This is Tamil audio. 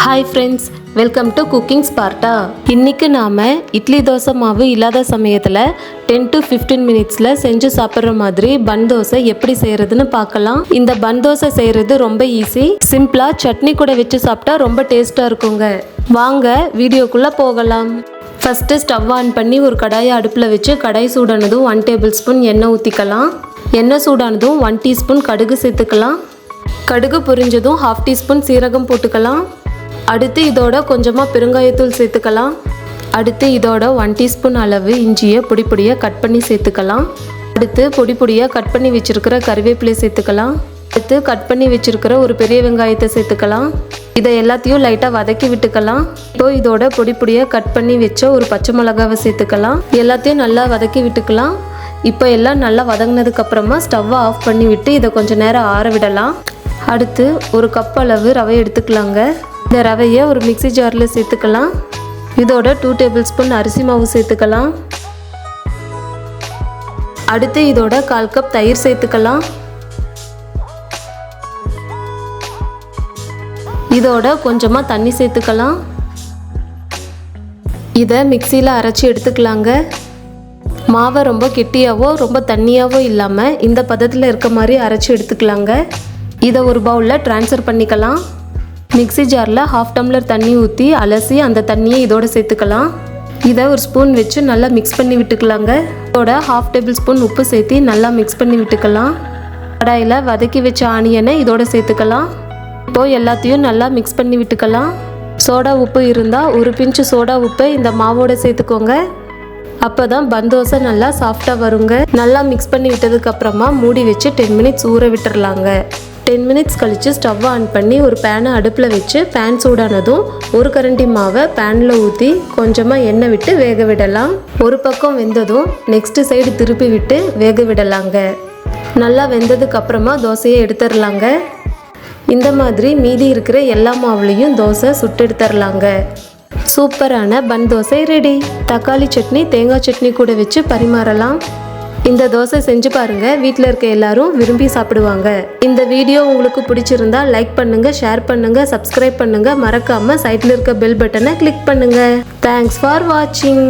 Hi friends, welcome to Cooking Sparta. இன்னைக்கு நாம இட்லி தோசை மாவு இல்லாத சமயத்துல 10 to 15 minutesல செஞ்சு சாப்பிடுற மாதிரி பன் தோசை எப்படி செய்யறதுன்னு பார்க்கலாம். இந்த பன் தோசை செய்யறது ரொம்ப ஈஸி. சிம்பிளா சட்னி கூட வச்சு சாப்பிட்டா ரொம்ப டேஸ்டா இருக்குங்க. வாங்க வீடியோக்குள்ள போகலாம். ஃபர்ஸ்ட் ஸ்டவ் ஆன் பண்ணி ஒரு கடாயை அடுப்புல வச்சு கடாய் சூடானதும் 1 tablespoon எண்ணெய் ஊத்திக்கலாம். எண்ணெய் சூடானதும் 1 teaspoon கடுகு சேர்த்துக்கலாம். கடுகு பொரிஞ்சதும் 1/2 teaspoon சீரகம் போட்டுக்கலாம். அடுத்து இதோட கொஞ்சமாக பெருங்காயத்தூள் சேர்த்துக்கலாம். அடுத்து இதோட 1 teaspoon அளவு இஞ்சியை பொடியாக கட் பண்ணி சேர்த்துக்கலாம். அடுத்து பொடியாக கட் பண்ணி வச்சுருக்கிற கறிவேப்பிலை சேர்த்துக்கலாம். அடுத்து கட் பண்ணி வச்சுருக்கிற ஒரு பெரிய வெங்காயத்தை சேர்த்துக்கலாம். இதை எல்லாத்தையும் லைட்டாக வதக்கி விட்டுக்கலாம். இப்போ இதோட பொடியாக கட் பண்ணி வச்ச ஒரு பச்சை மிளகாவை சேர்த்துக்கலாம். எல்லாத்தையும் நல்லா வதக்கி விட்டுக்கலாம். இப்போ எல்லாம் நல்லா வதங்கினதுக்கப்புறமா ஸ்டவ்வை ஆஃப் பண்ணி விட்டு இதை கொஞ்சம் நேரம் ஆற விடலாம். அடுத்து ஒரு கப் அளவு ரவை எடுத்துக்கலாங்க. இந்த ரவையை ஒரு மிக்ஸி ஜாரில் சேர்த்துக்கலாம். இதோட 2 tablespoon அரிசி மாவு சேர்த்துக்கலாம். அடுத்து இதோட 1/4 கப் தயிர் சேர்த்துக்கலாம். இதோட கொஞ்சமாக தண்ணி சேர்த்துக்கலாம். இதை மிக்சியில் அரைச்சி எடுத்துக்கலாங்க. மாவை ரொம்ப கெட்டியாவோ ரொம்ப தண்ணியாவோ இல்லாமல் இந்த பதத்தில் இருக்க மாதிரி அரைச்சி எடுத்துக்கலாங்க. இதை ஒரு பவுலில் ட்ரான்ஸ்ஃபர் பண்ணிக்கலாம். மிக்ஸி ஜாரில் 1/2 tumbler தண்ணி ஊற்றி அலசி அந்த தண்ணியை இதோட சேர்த்துக்கலாம். இதை ஒரு ஸ்பூன் வச்சு நல்லா மிக்ஸ் பண்ணி விட்டுக்கலாங்க. இதோட 1/2 tablespoon உப்பு சேர்த்து நல்லா மிக்ஸ் பண்ணி விட்டுக்கலாம். கடாயில் வதக்கி வச்ச ஆனியனை இதோட சேர்த்துக்கலாம். இப்போது எல்லாத்தையும் நல்லா மிக்ஸ் பண்ணி விட்டுக்கலாம். சோடா உப்பு இருந்தால் ஒரு பிஞ்சு சோடா உப்பை இந்த மாவோட சேர்த்துக்கோங்க. அப்போ தான் பன் தோசை நல்லா சாஃப்டாக வருங்க. நல்லா மிக்ஸ் பண்ணி விட்டதுக்கப்புறமா மூடி வச்சு 10 minutes ஊற விட்டுறலாங்க. 10 minutes கழித்து ஸ்டவ் ஆன் பண்ணி ஒரு பேனை அடுப்பில் வச்சு பேன் சூடானதும் ஒரு கரண்டி மாவை பேனில் ஊற்றி கொஞ்சமாக எண்ணெய் விட்டு வேக விடலாம். ஒரு பக்கம் வெந்ததும் நெக்ஸ்ட் சைடு திருப்பி விட்டு வேக விடலாங்க. நல்லா வெந்ததுக்கு அப்புறமா தோசையை எடுத்துடலாங்க. இந்த மாதிரி மீதி இருக்கிற எல்லா மாவுலையும் தோசை சுட்டு எடுத்துடலாங்க. சூப்பரான பன் தோசை ரெடி. தக்காளி சட்னி தேங்காய் சட்னி கூட வச்சு பரிமாறலாம். இந்த தோசை செஞ்சு பாருங்க, வீட்டில் இருக்க எல்லாரும் விரும்பி சாப்பிடுவாங்க. இந்த வீடியோ உங்களுக்கு பிடிச்சிருந்தா லைக் பண்ணுங்க, ஷேர் பண்ணுங்க, சப்ஸ்கிரைப் பண்ணுங்க. மறக்காம சைட்ல இருக்க பெல் பட்டனை கிளிக் பண்ணுங்க. தேங்க்ஸ் ஃபார் வாட்சிங்.